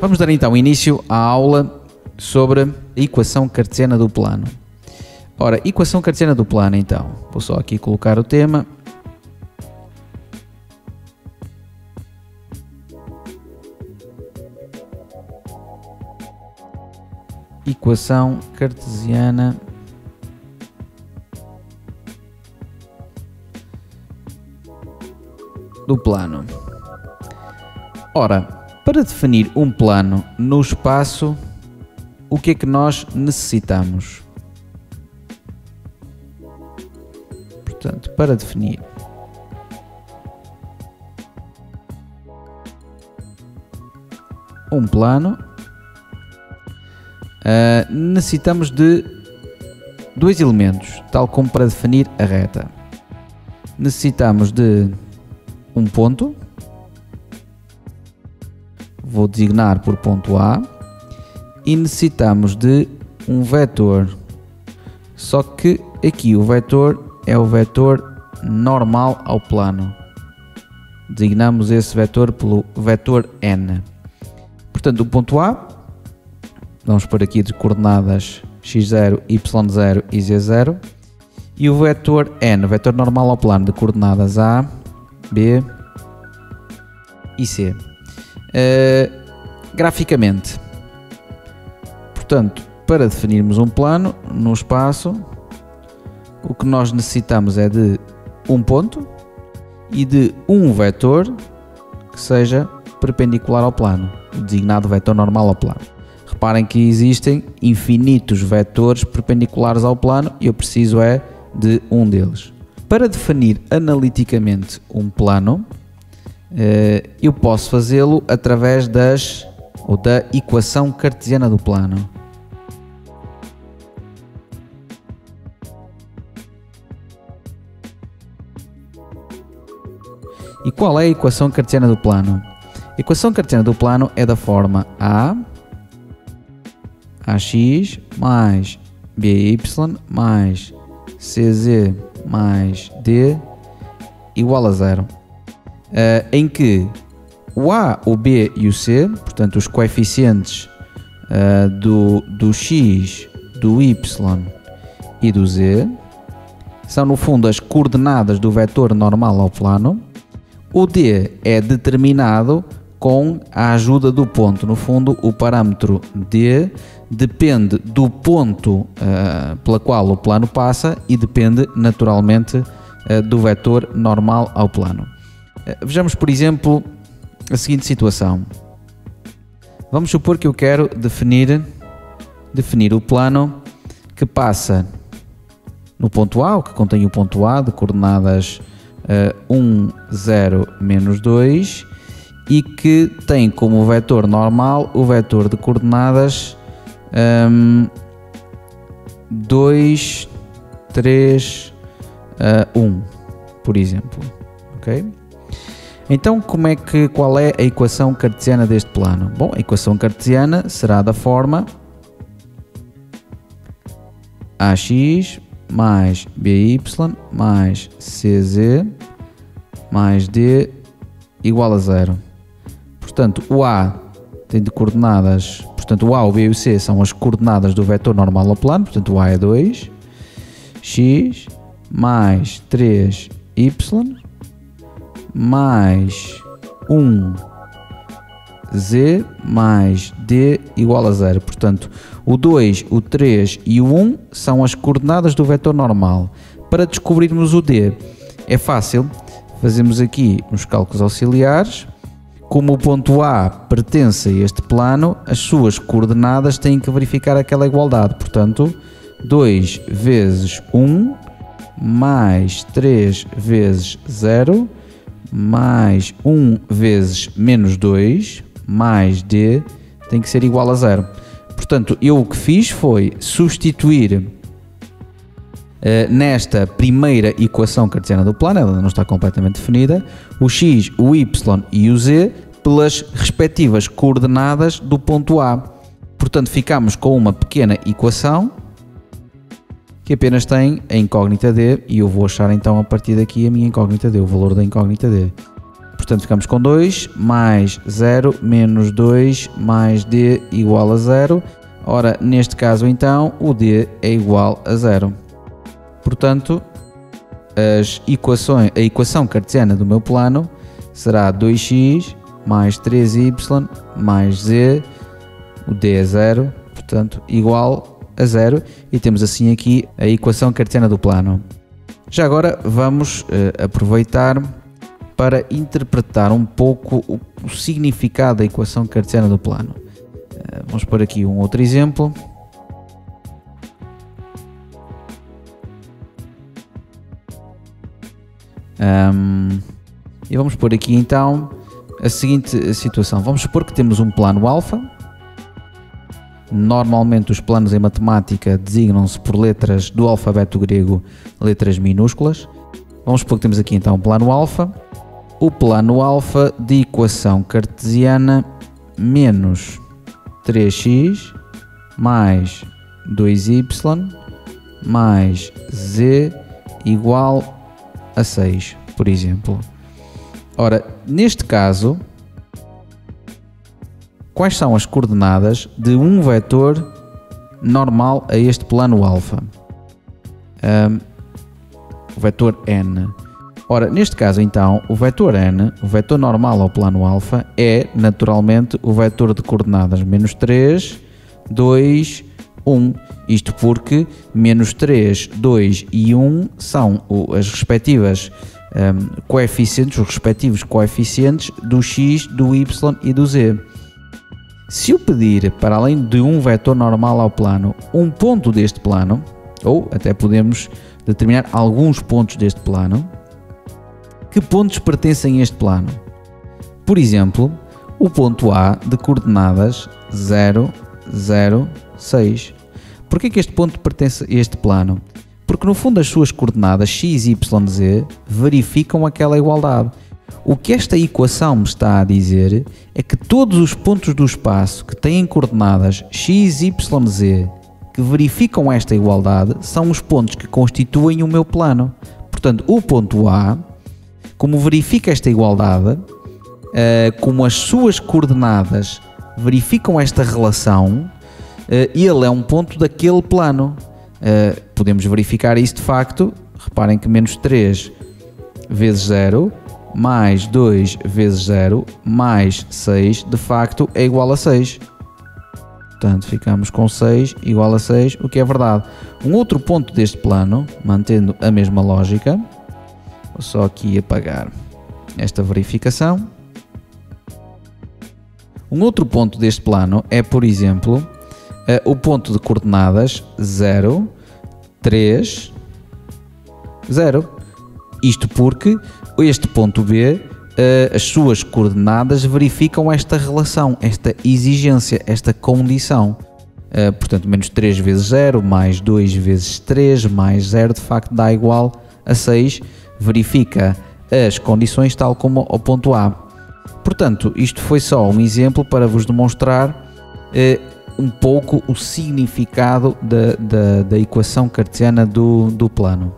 Vamos dar então início à aula sobre a equação cartesiana do plano. Ora, equação cartesiana do plano então, vou só aqui colocar o tema. Equação cartesiana do plano. Ora, para definir um plano no espaço, o que é que nós necessitamos? Portanto, para definir um plano, necessitamos de dois elementos, tal como para definir a reta. Necessitamos de um ponto, vou designar por ponto A, e necessitamos de um vetor, só que aqui o vetor é o vetor normal ao plano. Designamos esse vetor pelo vetor n. Portanto, o ponto A, vamos pôr aqui de coordenadas x0, y0 e z0, e o vetor n, o vetor normal ao plano de coordenadas A, B e C. Graficamente, portanto, para definirmos um plano no espaço, o que nós necessitamos é de um ponto e de um vetor que seja perpendicular ao plano, o designado vetor normal ao plano. Reparem que existem infinitos vetores perpendiculares ao plano e eu preciso é de um deles. Para definir analiticamente um plano, eu posso fazê-lo através da equação cartesiana do plano. E qual é a equação cartesiana do plano? A equação cartesiana do plano é da forma ax mais by mais cz mais d igual a zero. Em que o A, o B e o C, portanto os coeficientes do x, do y e do z, são no fundo as coordenadas do vetor normal ao plano. O D é determinado com a ajuda do ponto. No fundo, o parâmetro D depende do ponto pela qual o plano passa e depende naturalmente do vetor normal ao plano. Vejamos, por exemplo, a seguinte situação. Vamos supor que eu quero definir o plano que passa no ponto A, o que contém o ponto A de coordenadas 1, 0, menos 2 e que tem como vetor normal o vetor de coordenadas 2, 3, 1, por exemplo. Ok? Então, qual é a equação cartesiana deste plano? Bom, a equação cartesiana será da forma ax mais by mais cz mais d igual a zero. Portanto, o A tem de coordenadas, portanto o A, o B e o C são as coordenadas do vetor normal ao plano, portanto o A é 2, x mais 3y mais 1 z mais d igual a zero. Portanto, o 2, o 3 e o 1 são as coordenadas do vetor normal. Para descobrirmos o d é fácil, fazemos aqui uns cálculos auxiliares. Como o ponto A pertence a este plano, as suas coordenadas têm que verificar aquela igualdade. Portanto, 2 vezes 1 mais 3 vezes 0 mais 1 vezes menos 2 mais d tem que ser igual a zero. Portanto, eu o que fiz foi substituir nesta primeira equação cartesiana do plano, ela não está completamente definida, o x, o y e o z pelas respectivas coordenadas do ponto A. Portanto, ficamos com uma pequena equação que apenas tem a incógnita d e eu vou achar então a partir daqui a minha incógnita d, o valor da incógnita d. Portanto, ficamos com 2 mais 0 menos 2 mais d igual a 0. Ora, neste caso então, o d é igual a 0. Portanto, a equação cartesiana do meu plano será 2x mais 3y mais z, o d é 0, portanto, igual a 0. E temos assim aqui a equação cartesiana do plano. Já agora vamos aproveitar para interpretar um pouco o significado da equação cartesiana do plano. Vamos pôr aqui um outro exemplo. E vamos pôr aqui então a seguinte situação. Vamos supor que temos um plano alfa. Normalmente os planos em matemática designam-se por letras do alfabeto grego, letras minúsculas. Vamos supor que temos aqui então um plano alfa. O plano alfa de equação cartesiana menos 3x mais 2y mais z igual a 6, por exemplo. Ora, neste caso, quais são as coordenadas de um vetor normal a este plano alfa? O vetor n. Ora, neste caso então, o vetor n, o vetor normal ao plano alfa, é naturalmente o vetor de coordenadas menos 3, 2, 1. Isto porque menos 3, 2 e 1 são as respectivas coeficientes, os respectivos coeficientes do x, do y e do z. Se eu pedir, para além de um vetor normal ao plano, um ponto deste plano, ou até podemos determinar alguns pontos deste plano, que pontos pertencem a este plano? Por exemplo, o ponto A de coordenadas 0, 0, 6. Porquê que este ponto pertence a este plano? Porque no fundo as suas coordenadas x, y, z verificam aquela igualdade. O que esta equação me está a dizer é que todos os pontos do espaço que têm coordenadas x, y, z que verificam esta igualdade são os pontos que constituem o meu plano. Portanto, o ponto A, como verifica esta igualdade, como as suas coordenadas verificam esta relação, ele é um ponto daquele plano. Podemos verificar isso de facto. Reparem que menos 3 vezes 0 mais 2 vezes 0 mais 6 de facto é igual a 6. Portanto, ficamos com 6 igual a 6, o que é verdade. Um outro ponto deste plano, mantendo a mesma lógica, vou só aqui apagar esta verificação. Um outro ponto deste plano é, por exemplo, o ponto de coordenadas 0, 3, 0. Isto porque este ponto B, as suas coordenadas verificam esta relação, esta exigência, esta condição. Portanto, menos 3 vezes 0, mais 2 vezes 3, mais 0, de facto dá igual a 6. Verifica as condições tal como ao ponto A. Portanto, isto foi só um exemplo para vos demonstrar um pouco o significado da equação cartesiana do plano.